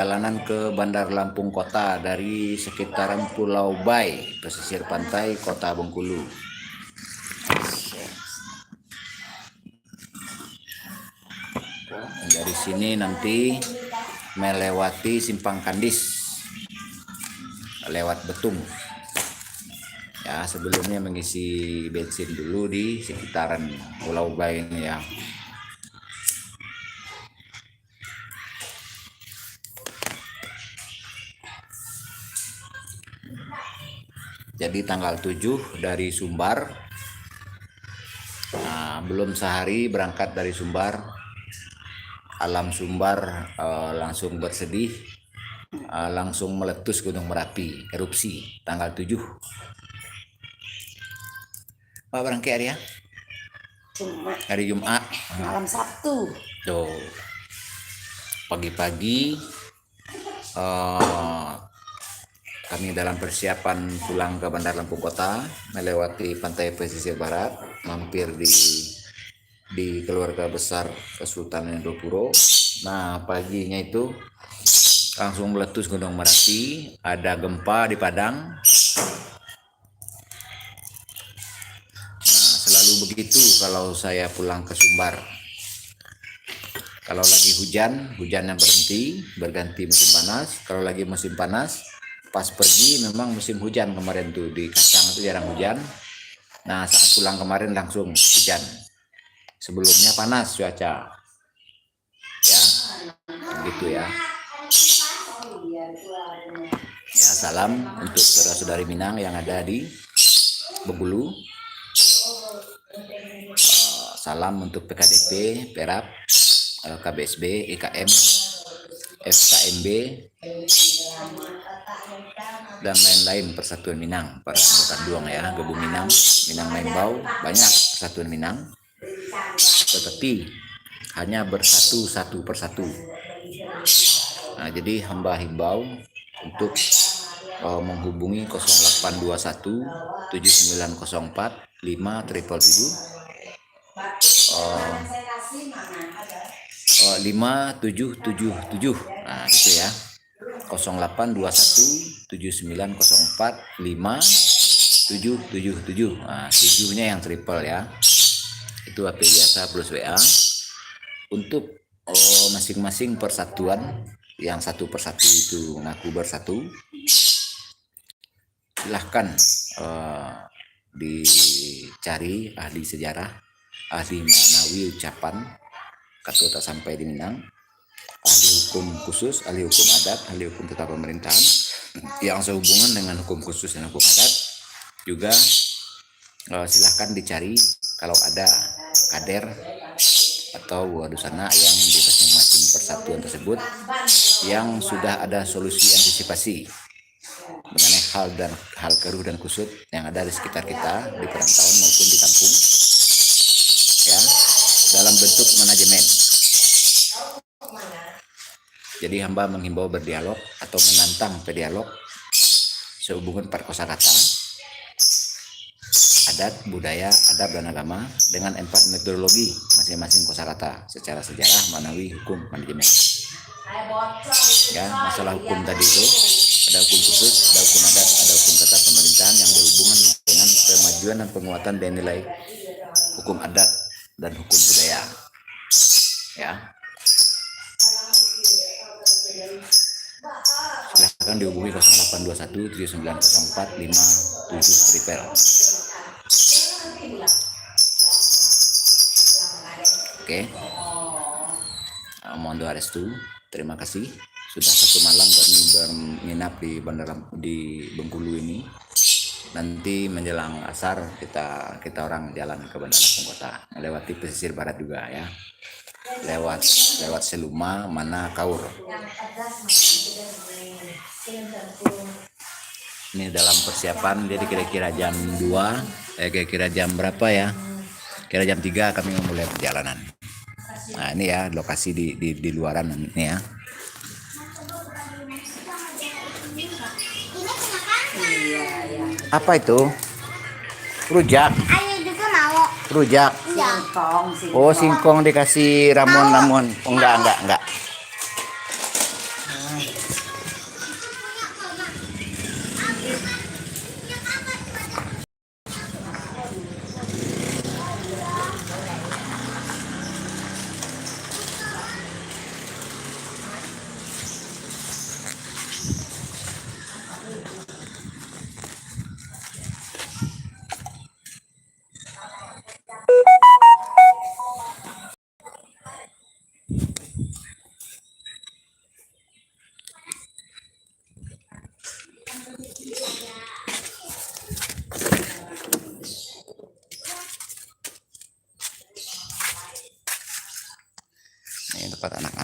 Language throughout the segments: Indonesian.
Perjalanan ke Bandar Lampung Kota dari sekitaran Pulau Bai, pesisir pantai Kota Bengkulu. Dari sini nanti melewati Simpang Kandis, lewat Betung. Ya, sebelumnya mengisi bensin dulu di sekitaran Pulau Bai ini ya. Jadi tanggal 7 dari Sumbar. Nah, belum sehari berangkat dari Sumbar. Alam Sumbar langsung bersedih, langsung meletus Gunung Merapi, erupsi tanggal 7. Pak berangkat hari ya? Hari Jumat. Malam Sabtu. Tuh. Pagi-pagi kami dalam persiapan pulang ke Bandar Lampung Kota, melewati pantai pesisir barat, mampir di keluarga besar Kesultanan Indopuro. Nah, paginya itu langsung meletus Gunung Merapi, ada gempa di Padang. Nah, selalu begitu kalau saya pulang ke Sumbar. Kalau lagi hujan, hujannya berhenti, berganti musim panas. Kalau lagi musim panas, pas pergi memang musim hujan kemarin tuh, di Kacang itu jarang hujan. Nah, saat pulang kemarin langsung hujan. Sebelumnya panas cuaca. Ya, gitu ya. Ya, salam untuk saudara-saudari Minang yang ada di Bengkulu. Salam untuk PKDP, Perap, KBSB, IKM, FKMB, dan lain-lain persatuan Minang, para anggota Duang ya, Gabung Minang, Minang Membau, banyak persatuan Minang, tetapi hanya bersatu satu persatu. Nah, jadi hamba himbau untuk menghubungi 0821 7904 5777 5777. Nah, itu ya. 0821 7904 5777. Nah, 7-nya yang triple ya. Itu HP biasa plus WA. Untuk masing-masing persatuan, yang satu persatu itu ngaku bersatu, silahkan dicari ahli sejarah, ahli maknawi ucapan, kata tak sampai di Minang, ahli hukum khusus, ahli hukum adat, ahli hukum tata pemerintahan yang sehubungan dengan hukum khusus dan hukum adat. Juga silahkan dicari kalau ada kader atau wadusana yang di masing-masing persatuan tersebut yang sudah ada solusi antisipasi mengenai hal keruh dan kusut yang ada di sekitar kita di perantauan maupun di kampung ya, dalam bentuk manajemen. Jadi hamba menghimbau berdialog atau menantang berdialog sehubungan kosakata, adat, budaya, adab, dan agama dengan 4 metodologi masing-masing kosakata secara sejarah, manawi, hukum, manajemen. Ya, masalah hukum tadi itu ada hukum khusus, ada hukum adat, ada hukum tata pemerintahan yang berhubungan dengan kemajuan dan penguatan dan nilai hukum adat dan hukum budaya. Ya. Silahkan dihubungi 0821 7904 57 triple. Oke. Mohon doa restu. Terima kasih sudah 1 malam kami menginap di Bengkulu ini. Nanti menjelang asar kita orang jalan ke Bandar Lampung Kota, melewati pesisir barat juga ya. Lewat Seluma, Mana, Kaur. Ini dalam persiapan, jadi kira-kira jam 2, kira-kira jam berapa ya? Kira jam 3 kami memulai perjalanan. Nah, ini ya lokasi di luaran ini ya. Apa itu? Rujak. Ayo juga mau. Rujak. Singkong. Oh, singkong dikasih ramuan. Oh, enggak.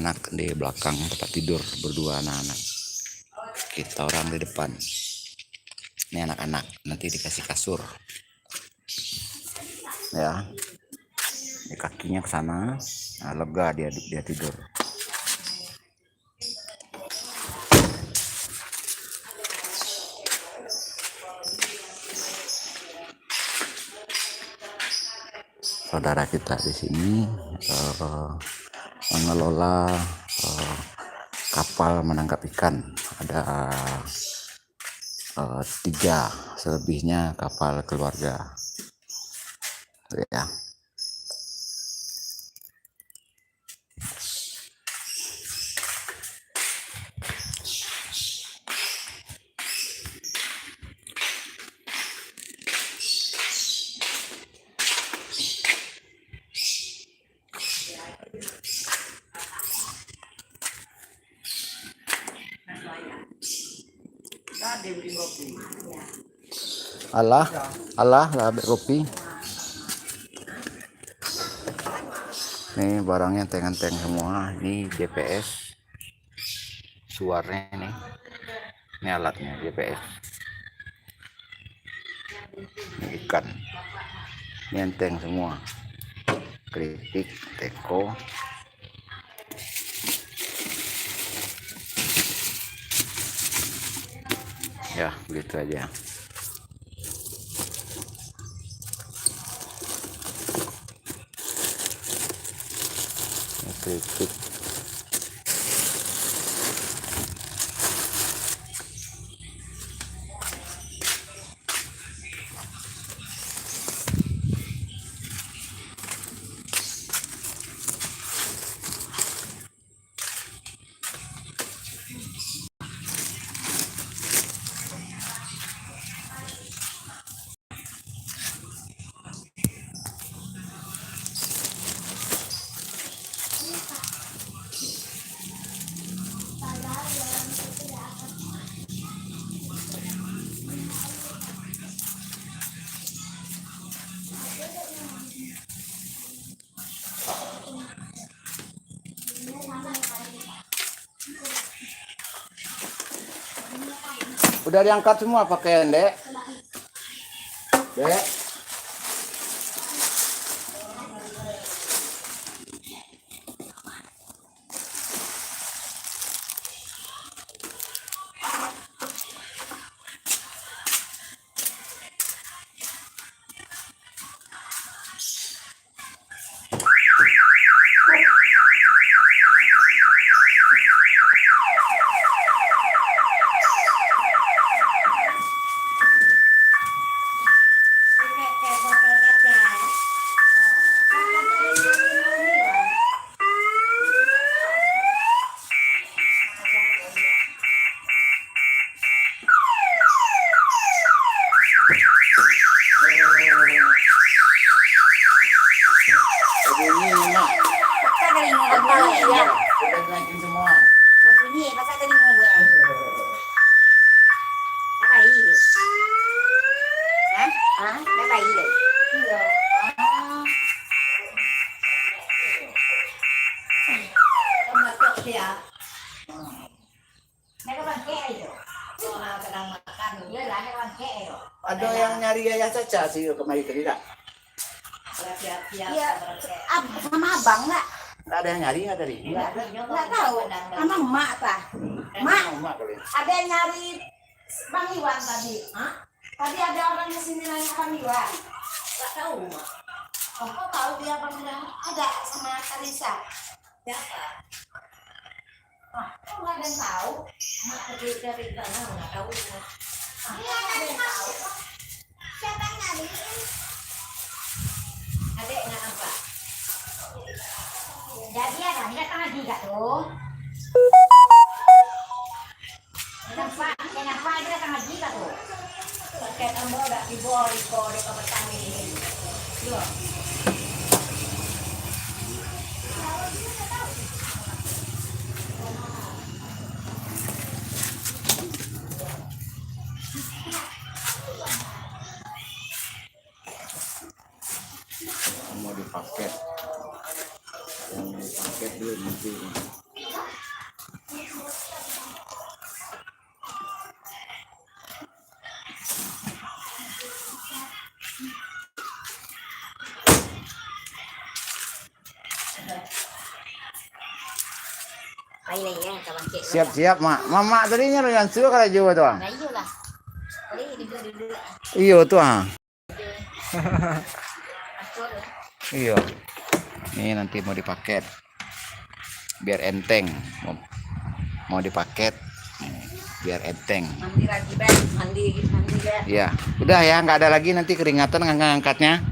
anak-anak di belakang tempat tidur berdua anak-anak. Kita orang di depan. Ini anak-anak nanti dikasih kasur. Ya. Di kakinya ke sana. Nah, lega dia tidur. Saudara kita di sini mengelola kapal menangkap ikan. Ada 3, selebihnya kapal keluarga. Ya. Allah lah kopi. Nih barangnya enteng-enteng semua. Ini GPS. Suaranya nih. Ini alatnya GPS. Ini ikan. Ini enteng semua. Keripik, teko. Ya, begitu aja. Keripik. Udah diangkat semua pakaian, Dek. Dek. Ada yang nyari Yaya Caca sih kemarin tidak? Iya, sama abang nggak? Nggak ada yang nyari nggak tadi? Nggak tahu. Sama emak tah. Mak, ada yang nyari Bang Iwan tadi. Hah? Tadi ada orang di sini nanya Bang Iwan. Nggak tahu, Mak. Oh, kok tahu dia Bang Iwan? Ada sama Karisa. Siapa? Ah, kok nggak ada yang tahu? Mak pergi dari sana nggak tahu. Iya, ada yang tahu. Siapa yang nyari? Adeknya apa? Jadi ada, ini datang lagi gak tuh? Kenapa ini datang lagi gak tuh? Pakai tambah udah dibori kode ke petang ini. Iya. Mau dipaket. Yang dipaket dulu nanti. Siap-siap, Mak. Mama tadinya lo yang suka kalau juga tuh. Nah iya lah. Dulu. Iya tuh. Atur. Iya. Ini nanti mau dipaket. Biar enteng. Mau dipaket. Biar enteng. Mandi lagi, Ben. Mandi, Ben. Iya. Udah ya, nggak ada lagi nanti keringatan ngangkatnya.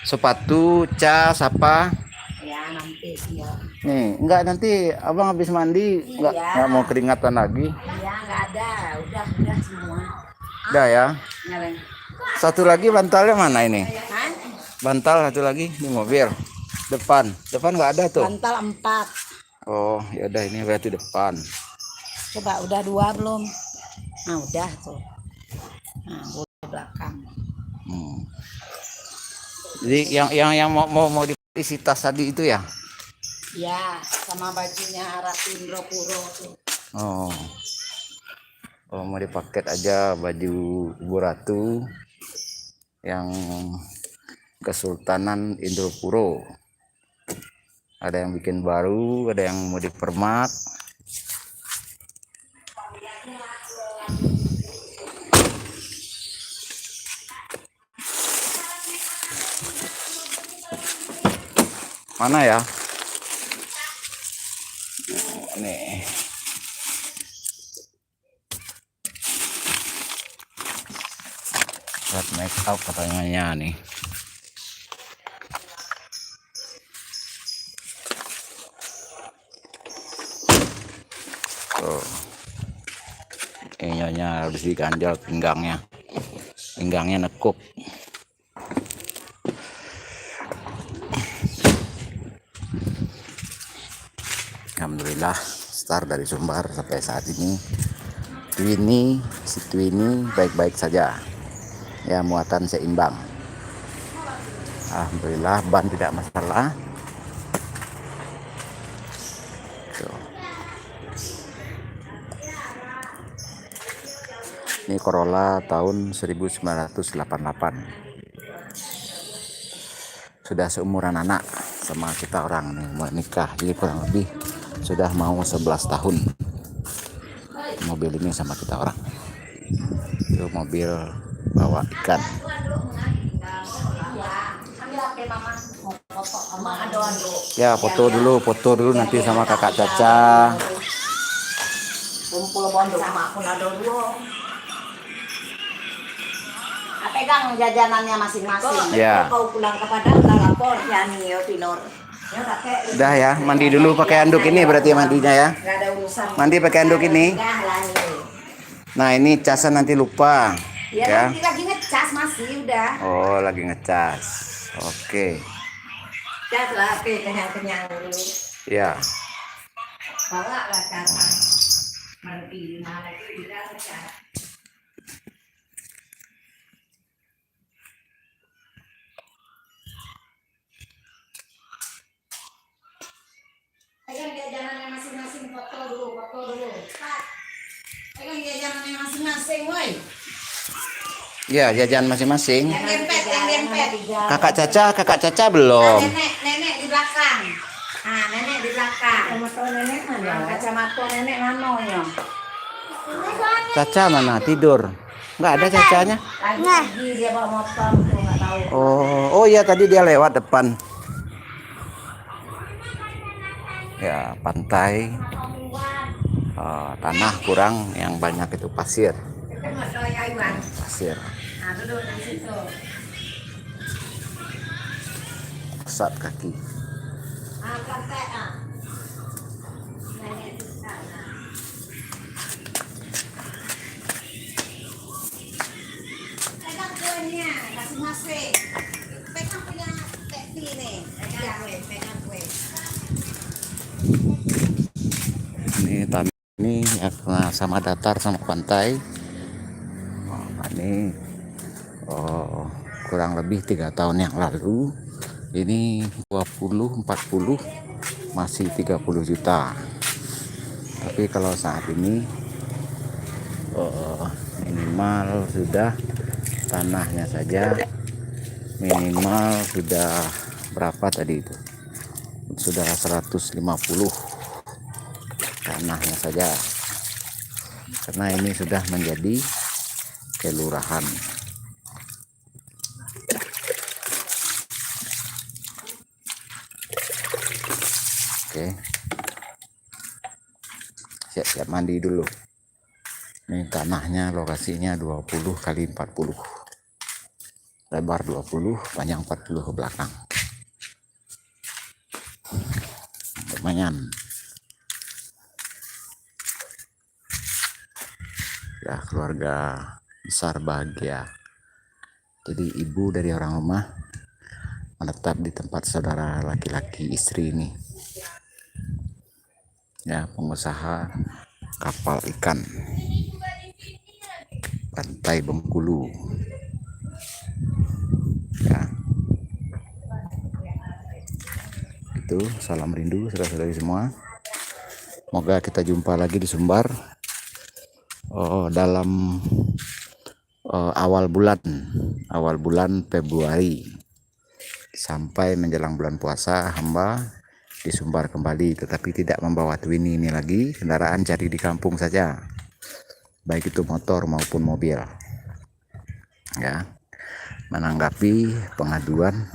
Sepatu, cas, apa? Ya nanti iya. Nih, enggak nanti abang habis mandi nggak mau keringatan lagi. Iya nggak ada, udah semua. Udah ya. Nyalain. Satu lagi bantalnya mana ini? Kan? Bantal satu lagi di mobil. Depan nggak ada tuh. Bantal 4. Oh, ya udah ini berarti depan. Coba udah 2 belum? Nah udah tuh. Nah boleh belakang. Jadi yang mau diisi tas tadi itu ya? Ya, sama bajunya Rapindro Puro tuh. Oh. Oh, mau dipaket aja baju Ibu Ratu yang Kesultanan Indropuro. Ada yang bikin baru, ada yang mau dipermak. Mana ya? Nih. Buat make up katanya nih. Tuh. Nyonya harus diganjal pinggangnya. Pinggangnya nekuk. Alhamdulillah start dari Sumbar sampai saat ini si Twini baik-baik saja ya, muatan seimbang. Alhamdulillah ban tidak masalah. Tuh. Ini Corolla tahun 1988, sudah seumuran anak sama kita orang nih, mau nikah, jadi kurang lebih sudah mau 11 tahun mobil ini sama kita orang. Itu mobil bawa ikan. Ya foto dulu nanti sama kakak Caca. Kumpul bondo sama aku nado dulu. Pegang jajanannya masing-masing. Ya. Kau pulang ke Padang udah lapor ya nih Pinor. Udah ya, mandi dulu pakai handuk ini berarti mandinya ya. Gak ada urusan. Mandi pakai handuk ini. Nah ini casan nanti lupa. Ya, nanti lagi ngecas masih udah. Oh lagi ngecas. Oke. Cas lah, kenyang-kenyang dulu. Ya. Bawa lah casan. Mandi mana itu udah ngecas. Pegang jajanannya masing-masing, foto dulu. Pegang jajanannya masing-masing, woi. Ya jajan masing-masing. Yang dempet. Kakak Caca belum. Nenek di belakang. Nah, nenek di belakang. Kacamata nenek mana? Kacamata nenek mana ya? Caca mana? Tidur. Nggak ada Cacanya. Lagi dia bawa motor tuh nggak tahu. Oh iya tadi dia lewat depan. Ya pantai. Tanah kurang, yang banyak itu pasir. Pasir. Nah, duduk di situ. Pesat kaki. Santai. Nenek di sana. Pegang kuenya masing-masing. Pegang punya Teti nih. Pegang kue. Ini tanah ini ya, sama datar sama pantai. Ini kurang lebih 3 tahun yang lalu. Ini 20-40 masih 30 juta. Tapi kalau saat ini minimal sudah tanahnya saja minimal sudah berapa tadi itu? Sudah 150 tanahnya saja, karena ini sudah menjadi kelurahan. Oke, siap-siap mandi dulu. Ini tanahnya, lokasinya 20 kali 40, lebar 20, panjang 40 ke belakang. Lumayan. Ya, keluarga besar bahagia. Jadi ibu dari orang rumah menetap di tempat saudara laki-laki istri ini. Ya, pengusaha kapal ikan pantai Bengkulu. Ya, itu salam rindu saudara-saudari semua. Semoga kita jumpa lagi di Sumbar dalam awal bulan Februari sampai menjelang bulan puasa. Hamba di Sumbar kembali, tetapi tidak membawa Twinny ini lagi. Kendaraan cari di kampung saja, baik itu motor maupun mobil. Ya, menanggapi pengaduan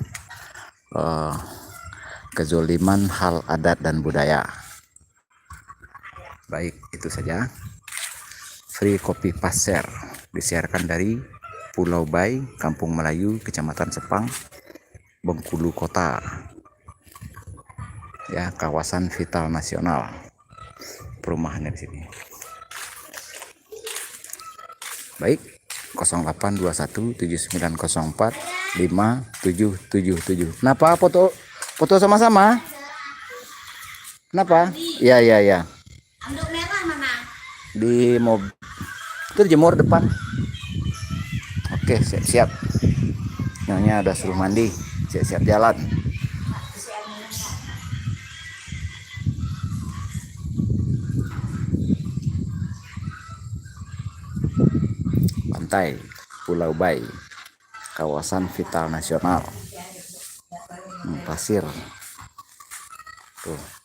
kezoliman hal adat dan budaya. Baik, itu saja. Free Kopi Pasir disiarkan dari Pulau Bay, Kampung Melayu, Kecamatan Sepang, Bengkulu Kota. Ya, kawasan vital nasional. Perumahannya di sini. Baik, 082179045777. Kenapa foto sama-sama? Kenapa? Iya. Anduk merah mana? Di mobil. Itu jemur depan. Oke, siap-siap. Nyonya udah suruh mandi, siap-siap jalan. Pantai Pulau Bay, kawasan vital nasional. Pasir. Tuh.